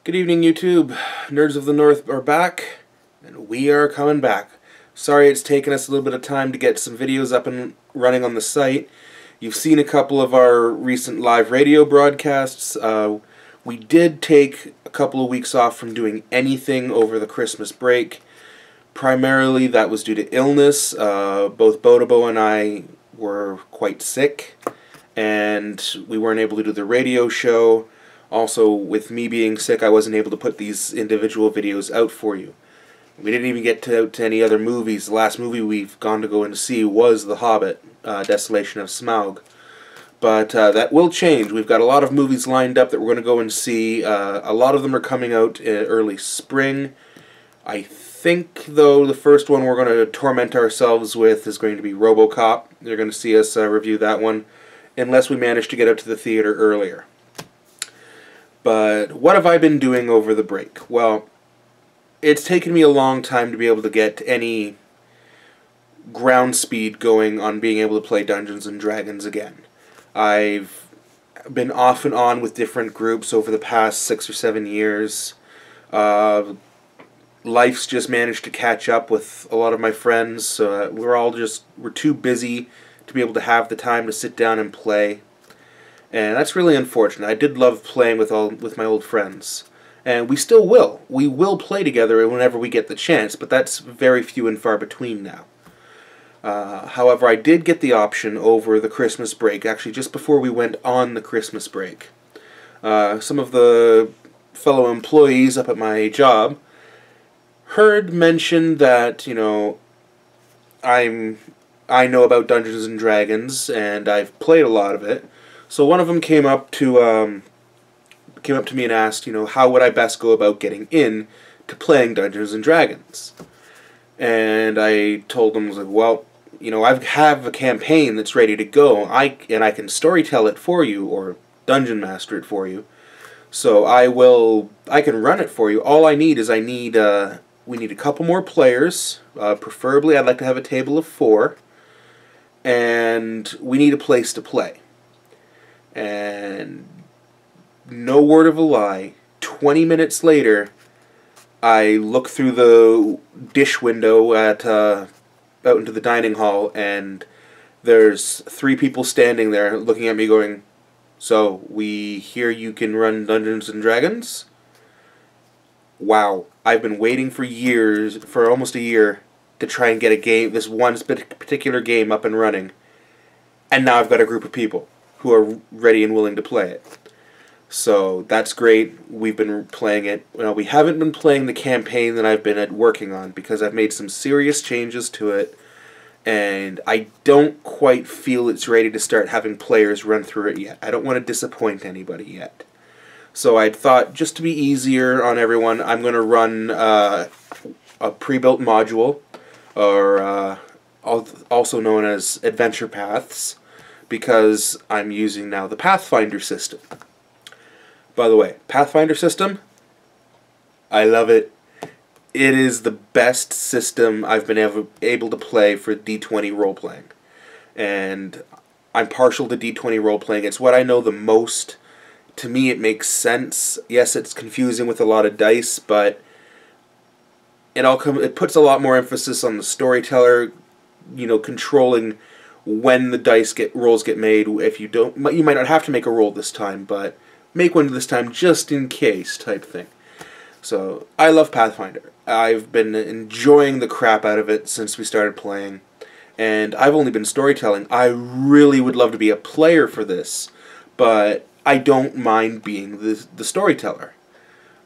Good evening, YouTube. Nerds of the North are back, and we are coming back. Sorry it's taken us a little bit of time to get some videos up and running on the site. You've seen a couple of our recent live radio broadcasts. We did take a couple of weeks off from doing anything over the Christmas break. Primarily that was due to illness. Both Bodobo and I were quite sick, and we weren't able to do the radio show. Also, with me being sick, I wasn't able to put these individual videos out for you. We didn't even get to any other movies. The last movie we've gone to go and see was The Hobbit, Desolation of Smaug. But that will change. We've got a lot of movies lined up that we're going to go and see. A lot of them are coming out in early spring. I think, though, the first one we're going to torment ourselves with is going to be RoboCop. You're going to see us review that one, unless we manage to get out to the theater earlier. But what have I been doing over the break? Well, it's taken me a long time to be able to get any ground speed going on being able to play Dungeons & Dragons again. I've been off and on with different groups over the past 6 or 7 years. Life's just managed to catch up with a lot of my friends. We're too busy to be able to have the time to sit down and play. And that's really unfortunate. I did love playing with my old friends. And we still will. We will play together whenever we get the chance, but that's very few and far between now. However, I did get the option over the Christmas break, actually just before we went on the Christmas break. Some of the fellow employees up at my job heard mention that, I know about Dungeons & Dragons, and I've played a lot of it. So one of them came up to me and asked, how would I best go about getting in to playing Dungeons & Dragons? And I told him, I have a campaign that's ready to go, and I can storytell it for you, or dungeon master it for you. So I can run it for you. All I need is we need a couple more players. Preferably, I'd like to have a table of 4, and we need a place to play. And no word of a lie, 20 minutes later, I look through the dish window out into the dining hall, and there's 3 people standing there looking at me going, "So, we hear you can run Dungeons & Dragons?" Wow, I've been waiting for years, for almost a year, to try and get this one particular game up and running. And now I've got a group of people who are ready and willing to play it. So that's great. We've been playing it. Well, we haven't been playing the campaign that I've been working on because I've made some serious changes to it, and I don't quite feel it's ready to start having players run through it yet. I don't want to disappoint anybody yet. So I thought, just to be easier on everyone, I'm going to run a pre-built module, or also known as Adventure Paths, because I'm using now the Pathfinder system. By the way, Pathfinder system, I love it. It is the best system I've been able to play for D20 role-playing. And I'm partial to D20 role-playing. It's what I know the most. To me, it makes sense. Yes, it's confusing with a lot of dice, but it puts a lot more emphasis on the storyteller, controlling when the rolls get made. If you don't, you might not have to make a roll this time, but make one this time just in case type thing. So I love Pathfinder. I've been enjoying the crap out of it since we started playing, and I've only been storytelling. I really would love to be a player for this, but I don't mind being the storyteller.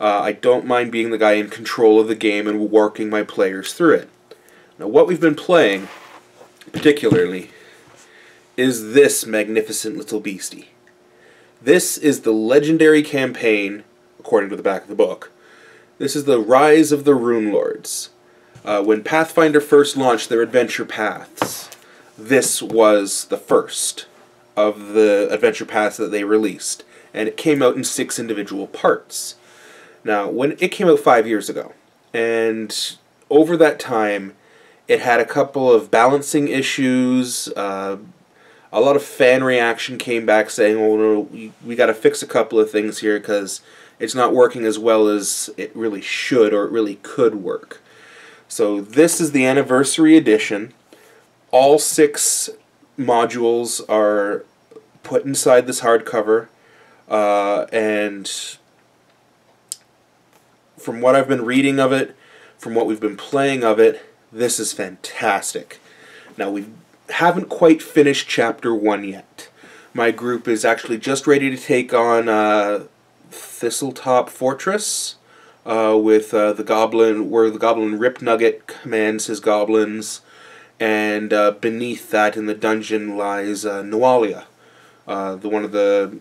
I don't mind being the guy in control of the game and working my players through it. Now, what we've been playing, particularly, is this magnificent little beastie. This is the legendary campaign, according to the back of the book. This is the Rise of the Runelords. When Pathfinder first launched their adventure paths, this was the first of the adventure paths that they released, and it came out in 6 individual parts. Now, when it came out 5 years ago, and over that time, it had a couple of balancing issues. A lot of fan reaction came back saying, "Oh no, we got to fix a couple of things here because it's not working as well as it really should or it really could work." So this is the anniversary edition. All 6 modules are put inside this hardcover, and from what I've been reading of it, from what we've been playing of it, this is fantastic. Now, we haven't quite finished Chapter 1 yet. My group is actually just ready to take on Thistletop Fortress, with the goblin, where the goblin Rip Nugget commands his goblins, and beneath that in the dungeon lies Nualia, one of the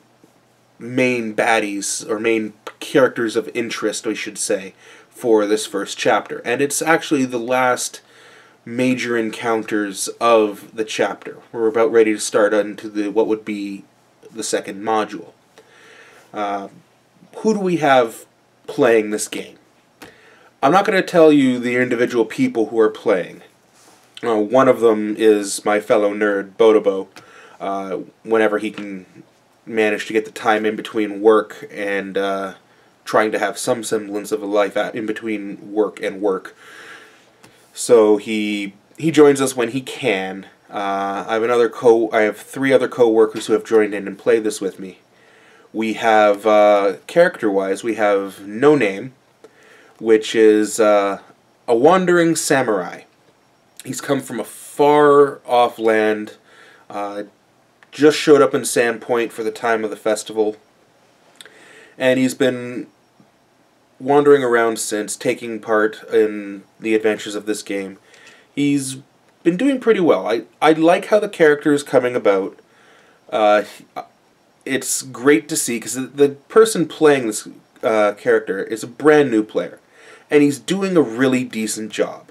main baddies, or main characters of interest, we should say, for this first chapter. And it's actually the last major encounters of the chapter. We're about ready to start into what would be the second module. Who do we have playing this game? I'm not going to tell you the individual people who are playing. One of them is my fellow nerd, Bodobo, whenever he can manage to get the time in between work and trying to have some semblance of a life in between work and work. So he joins us when he can. I have 3 other co-workers who have joined in and played this with me. We have, character-wise, we have No Name, which is a wandering samurai. He's come from a far-off land, just showed up in Sandpoint for the time of the festival, and he's been wandering around since, taking part in the adventures of this game. He's been doing pretty well. I like how the character is coming about. It's great to see, because the person playing this character is a brand new player, and he's doing a really decent job.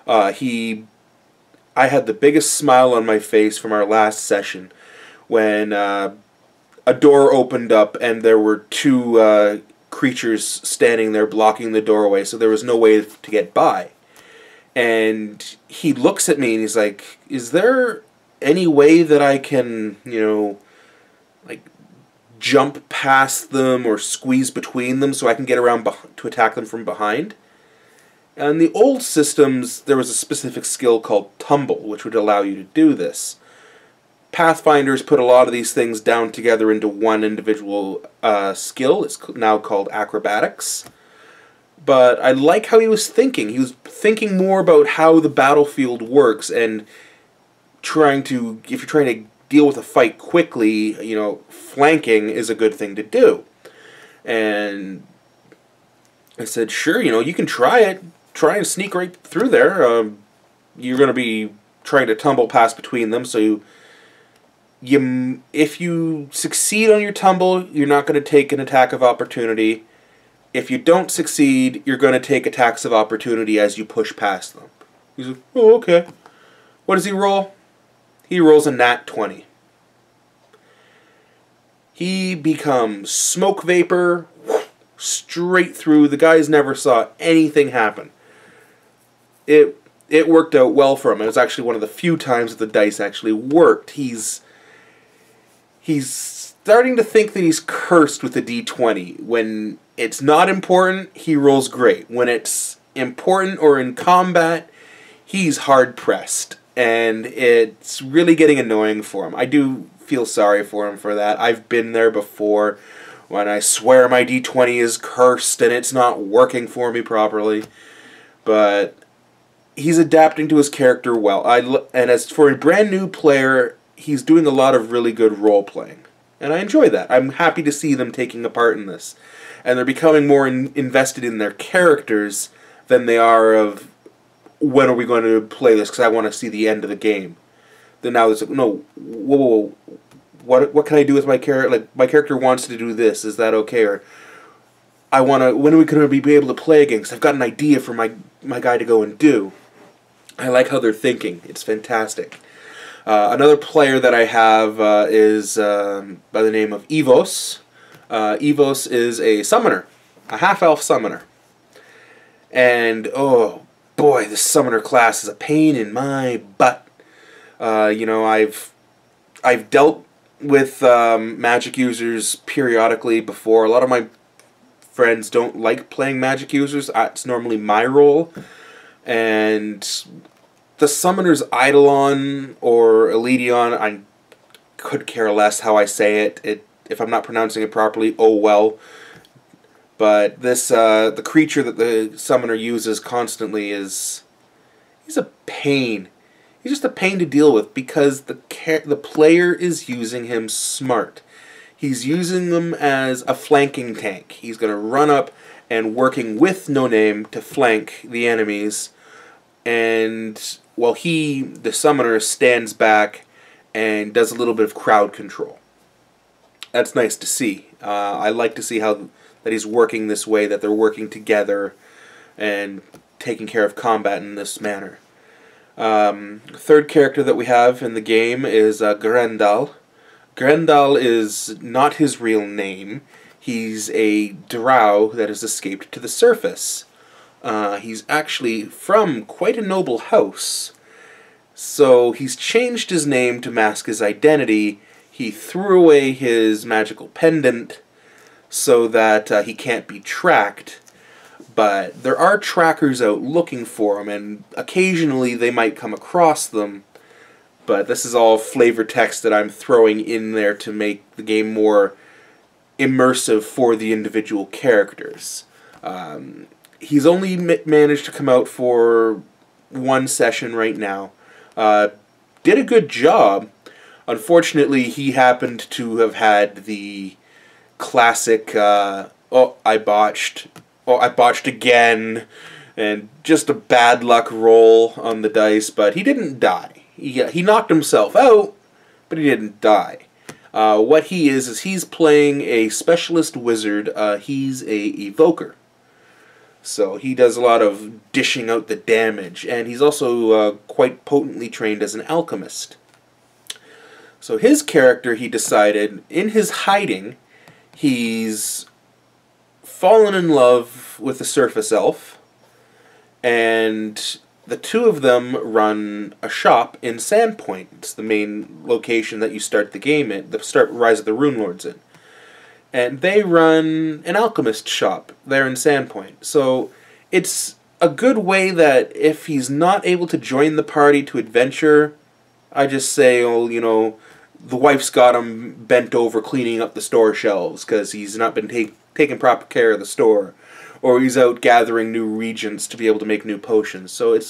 I had the biggest smile on my face from our last session when a door opened up and there were 2 creatures standing there blocking the doorway, so there was no way to get by. And he looks at me and he's like, "Is there any way that I can, like, jump past them or squeeze between them so I can get around to attack them from behind?" And in the old systems, there was a specific skill called Tumble, which would allow you to do this. Pathfinders put a lot of these things down together into one individual skill. It's now called Acrobatics. But I like how he was thinking. He was thinking more about how the battlefield works, and if you're trying to deal with a fight quickly, flanking is a good thing to do. And I said, sure, you can try it. Try and sneak right through there. You're going to be trying to tumble past between them, so if you succeed on your tumble, you're not going to take an attack of opportunity. If you don't succeed, you're going to take attacks of opportunity as you push past them. He's like, oh, okay. What does he roll? He rolls a nat 20. He becomes smoke vapor, straight through. The guys never saw anything happen. It worked out well for him. It was actually one of the few times that the dice actually worked. He's starting to think that he's cursed with the D20. When it's not important, he rolls great. When it's important or in combat, he's hard-pressed. And it's really getting annoying for him. I do feel sorry for him for that. I've been there before when I swear my D20 is cursed and it's not working for me properly. But he's adapting to his character well. And as for a brand new player, he's doing a lot of really good role-playing. And I enjoy that. I'm happy to see them taking a part in this. And they're becoming more invested in their characters than they are of, when are we going to play this, because I want to see the end of the game. Then now it's like, no, whoa, what can I do with my character? Like, my character wants to do this, is that okay? Or, when are we going to be able to play again? Because I've got an idea for my guy to go and do. I like how they're thinking. It's fantastic. Another player that I have is by the name of Evos. Evos is a summoner, a half-elf summoner. And, oh boy, this summoner class is a pain in my butt. I've I've dealt with magic users periodically before. A lot of my friends don't like playing magic users. It's normally my role. And the summoners Eidolon or Eledion, I could care less how I say it. If I'm not pronouncing it properly, oh well. But this, the creature that the summoner uses constantly he's a pain. He's just a pain to deal with because the player is using him smart. He's using them as a flanking tank. He's going to run up and working with No Name to flank the enemies. And while the summoner, stands back and does a little bit of crowd control. That's nice to see. I like to see that he's working this way, that they're working together and taking care of combat in this manner. Third character that we have in the game is Grendel. Grendel is not his real name. He's a drow that has escaped to the surface. He's actually from quite a noble house. So he's changed his name to mask his identity. He threw away his magical pendant so that he can't be tracked. But there are trackers out looking for him, and occasionally they might come across them. But this is all flavor text that I'm throwing in there to make the game more immersive for the individual characters. He's only managed to come out for one session right now. Did a good job. Unfortunately, he happened to have had the classic, oh, I botched again, and just a bad luck roll on the dice, but he didn't die. He knocked himself out, but he didn't die. What he is he's playing a specialist wizard. He's a evoker. So he does a lot of dishing out the damage, and he's also quite potently trained as an alchemist. So his character, he decided, in his hiding, he's fallen in love with a surface elf, and the two of them run a shop in Sandpoint. It's the main location that you start the game in, start Rise of the Runelords in. And they run an alchemist shop there in Sandpoint. So it's a good way that if he's not able to join the party to adventure, I just say, oh, you know, the wife's got him bent over cleaning up the store shelves because he's not been taking proper care of the store. Or he's out gathering new regents to be able to make new potions. So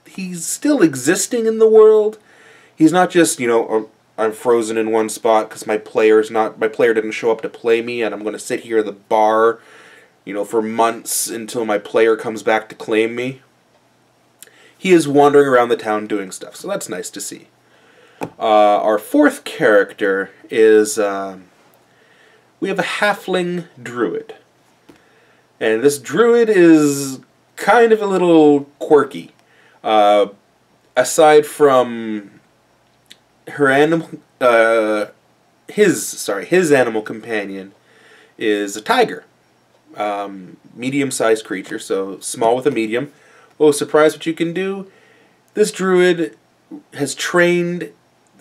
he's still existing in the world. He's not just, you know, I'm frozen in one spot because my player didn't show up to play me, and I'm going to sit here at the bar, you know, for months until my player comes back to claim me. He is wandering around the town doing stuff, so that's nice to see. Our fourth character is we have a halfling druid. And this druid is kind of a little quirky. Aside from her his animal companion is a tiger. Medium-sized creature, so small with a medium. Oh, surprise what you can do? This druid has trained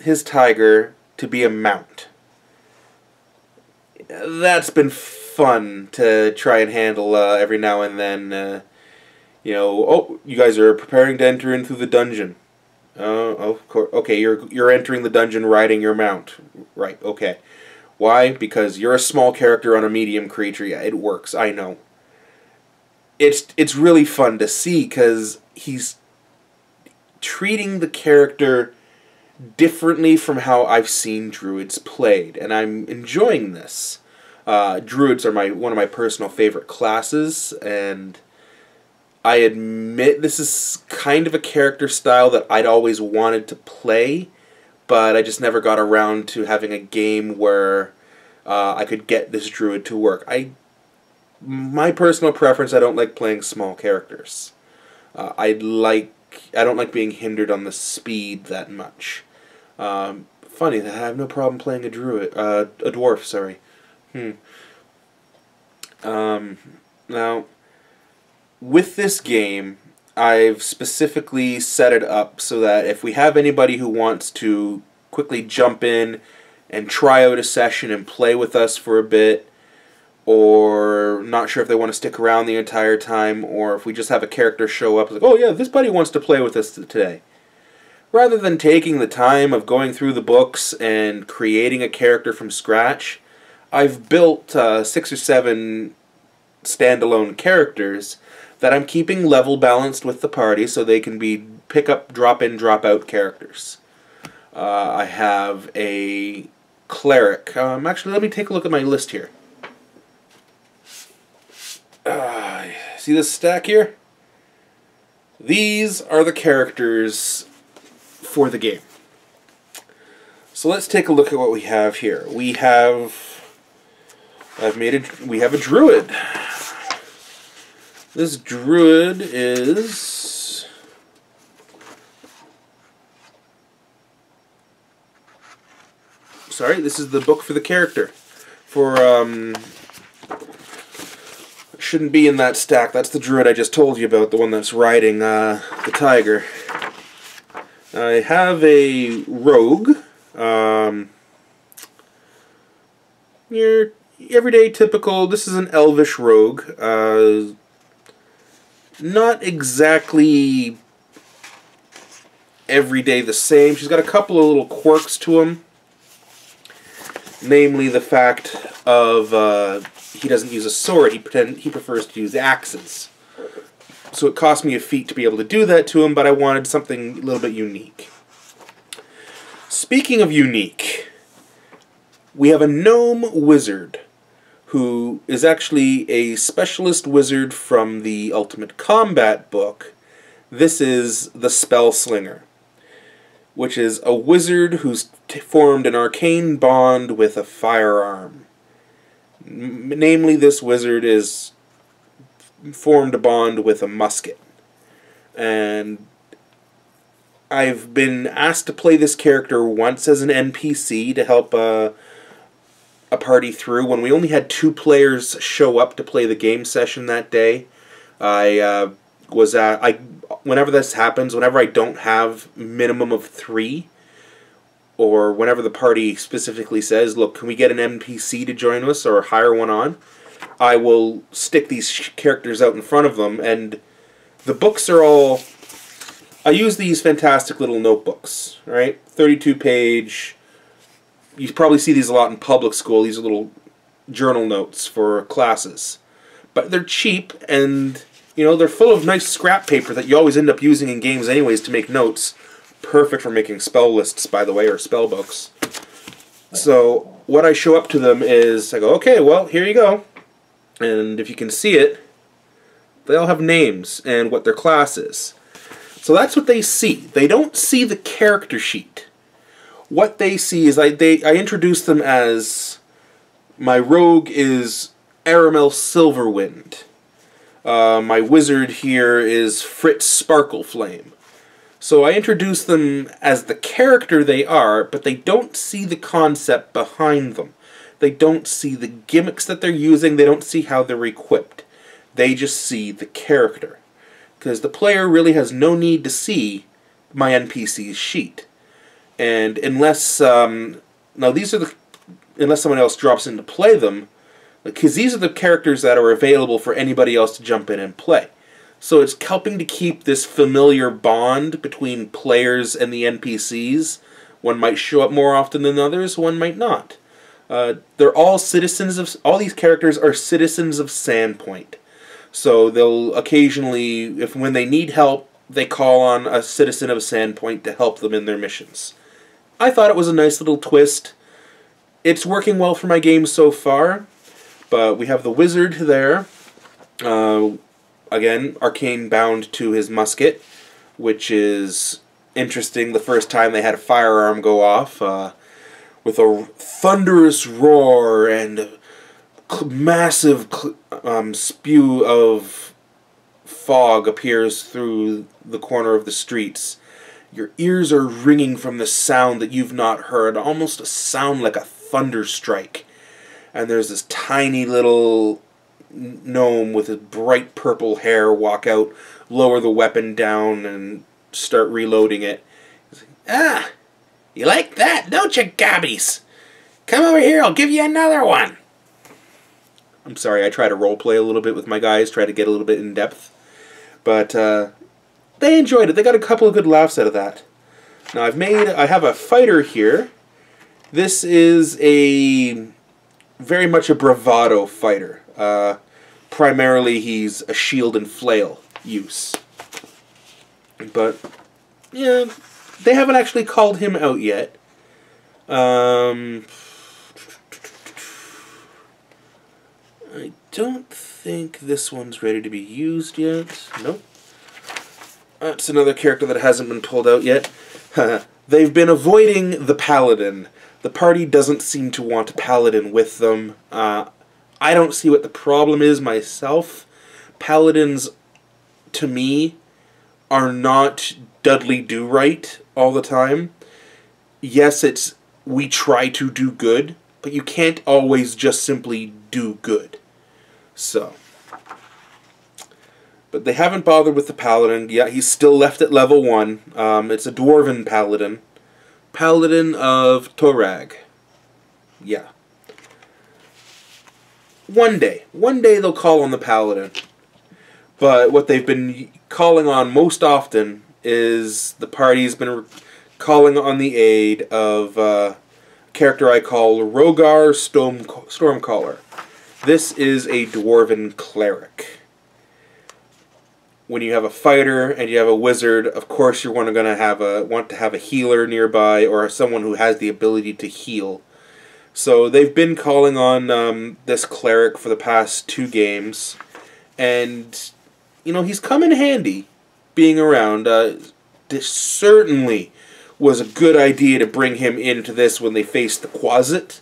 his tiger to be a mount. That's been fun to try and handle every now and then. You know, oh, you guys are preparing to enter into the dungeon. Oh, of course. Okay, you're entering the dungeon riding your mount. Right, okay. Why? Because you're a small character on a medium creature. Yeah, it works, I know. It's really fun to see because he's treating the character differently from how I've seen druids played, and I'm enjoying this. Druids are one of my personal favorite classes, and I admit this is kind of a character style that I'd always wanted to play, but I just never got around to having a game where I could get this druid to work. My personal preference, I don't like playing small characters. I don't like being hindered on the speed that much. Funny that I have no problem playing a dwarf, sorry. Now, with this game, I've specifically set it up so that if we have anybody who wants to quickly jump in and try out a session and play with us for a bit, or not sure if they want to stick around the entire time, or if we just have a character show up like, oh yeah, this buddy wants to play with us today. Rather than taking the time of going through the books and creating a character from scratch, I've built 6 or 7 standalone characters that I'm keeping level balanced with the party so they can be pick up, drop in, drop out characters. I have a cleric. Actually, let me take a look at my list here. See this stack here? These are the characters for the game. So let's take a look at what we have here. We have a druid. This druid is this is the book for the character. Shouldn't be in that stack. That's the druid I just told you about, the one that's riding the tiger. I have a rogue. Your everyday typical. This is an elvish rogue. Not exactly every day the same. She's got a couple of little quirks to him. Namely the fact of he doesn't use a sword. He prefers to use axes. So it cost me a feat to be able to do that to him, but I wanted something a little bit unique. Speaking of unique, we have a gnome wizard who is actually a specialist wizard from the Ultimate Combat book. This is the Spellslinger, which is a wizard who's formed an arcane bond with a firearm. Namely, this wizard is formed a bond with a musket. And I've been asked to play this character once as an NPC to help a party through. When we only had 2 players show up to play the game session that day, whenever this happens, whenever I don't have minimum of 3, or whenever the party specifically says, look, can we get an NPC to join us or hire one on, I will stick these characters out in front of them. And the books are all... I use these fantastic little notebooks, right? 32-page. You probably see these a lot in public school. These are little journal notes for classes. But they're cheap, and they're full of nice scrap paper that you always end up using in games anyways to make notes. Perfect for making spell lists, by the way, or spell books. So what I show up to them is, I go, okay, well, here you go. And if you can see it, they all have names and what their class is. So that's what they see. They don't see the character sheet. What they see is I introduce them as, my rogue is Aramel Silverwind. My wizard here is Fritz Sparkleflame. So I introduce them as the character they are, but they don't see the concept behind them. They don't see the gimmicks that they're using. They don't see how they're equipped. They just see the character. Because the player really has no need to see my NPC's sheet. And unless unless someone else drops in to play them, because these are the characters that are available for anybody else to jump in and play. So it's helping to keep this familiar bond between players and the NPCs. One might show up more often than others, one might not. They're all citizens of... All these characters are citizens of Sandpoint. So they'll occasionally, when they need help, they call on a citizen of Sandpoint to help them in their missions. I thought it was a nice little twist. It's working well for my game so far, but we have the wizard there. Again, arcane bound to his musket, which is interesting. The first time they had a firearm go off, with a thunderous roar and a massive spew of fog appears through the corner of the streets. Your ears are ringing from the sound that you've not heard, almost a sound like a thunder strike. And there's this tiny little gnome with his bright purple hair walk out, lower the weapon down, and start reloading it. He's like, ah! You like that, don't you, gobbies? Come over here, I'll give you another one. I'm sorry, I try to roleplay a little bit with my guys, try to get a little bit in depth. But they enjoyed it. They got a couple of good laughs out of that. Now I have a fighter here. This is very much a bravado fighter. Primarily he's a shield and flail use. But, yeah, they haven't actually called him out yet. I don't think this one's ready to be used yet. Nope. That's another character that hasn't been pulled out yet. They've been avoiding the paladin. The party doesn't seem to want a paladin with them. I don't see what the problem is myself. Paladins, to me, are not Dudley Do-Right all the time. Yes, we try to do good, but you can't always just simply do good. So, but they haven't bothered with the paladin. Yeah, he's still left at level 1. It's a dwarven paladin. Paladin of Torag. Yeah. One day they'll call on the paladin. But what they've been calling on most often is the party's been calling on the aid of a character I call Rogar Stormcaller. This is a dwarven cleric. When you have a fighter and you have a wizard, of course you're want to have a healer nearby or someone who has the ability to heal. So they've been calling on this cleric for the past 2 games, and you know, he's come in handy being around. This certainly was a good idea to bring him into this when they faced the Quasit.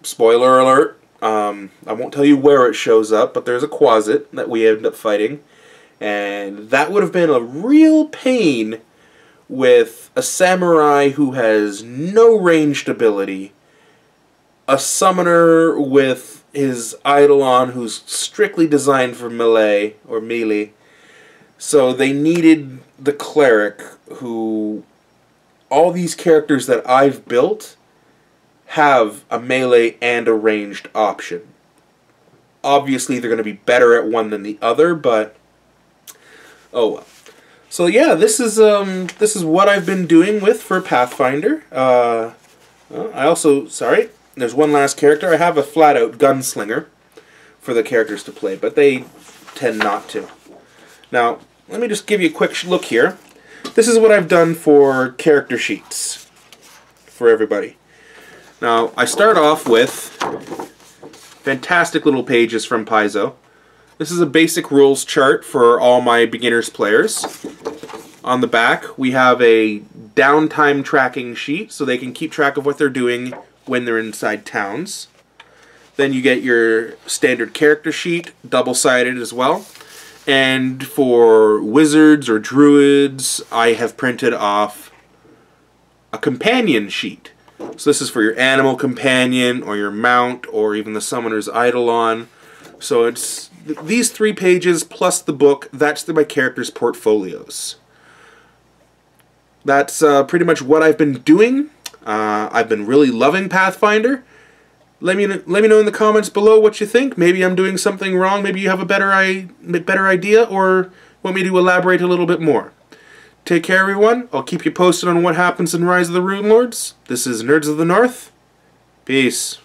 Spoiler alert. I won't tell you where it shows up, but there's a Quasit that we end up fighting. And that would have been a real pain with a samurai who has no ranged ability, a summoner with his Eidolon who's strictly designed for melee, or melee. So they needed the cleric who, all these characters that I've built have a melee and a ranged option. Obviously they're going to be better at one than the other, but oh well. So yeah, this is what I've been doing for Pathfinder. There's one last character. I have a flat-out gunslinger for the characters to play, but they tend not to. Now, let me just give you a quick look here. This is what I've done for character sheets for everybody. Now, I start off with fantastic little pages from Paizo. This is a basic rules chart for all my beginners players. On the back, we have a downtime tracking sheet, so they can keep track of what they're doing when they're inside towns. Then you get your standard character sheet, double-sided as well. And for wizards or druids, I have printed off a companion sheet. So this is for your animal companion, or your mount, or even the summoner's Eidolon. So it's these 3 pages plus the book. That's my characters' portfolios. That's pretty much what I've been doing. I've been really loving Pathfinder. Let me know in the comments below what you think. Maybe I'm doing something wrong. Maybe you have a better idea, or want me to elaborate a little bit more. Take care, everyone. I'll keep you posted on what happens in Rise of the Runelords. This is Nerds of the North. Peace.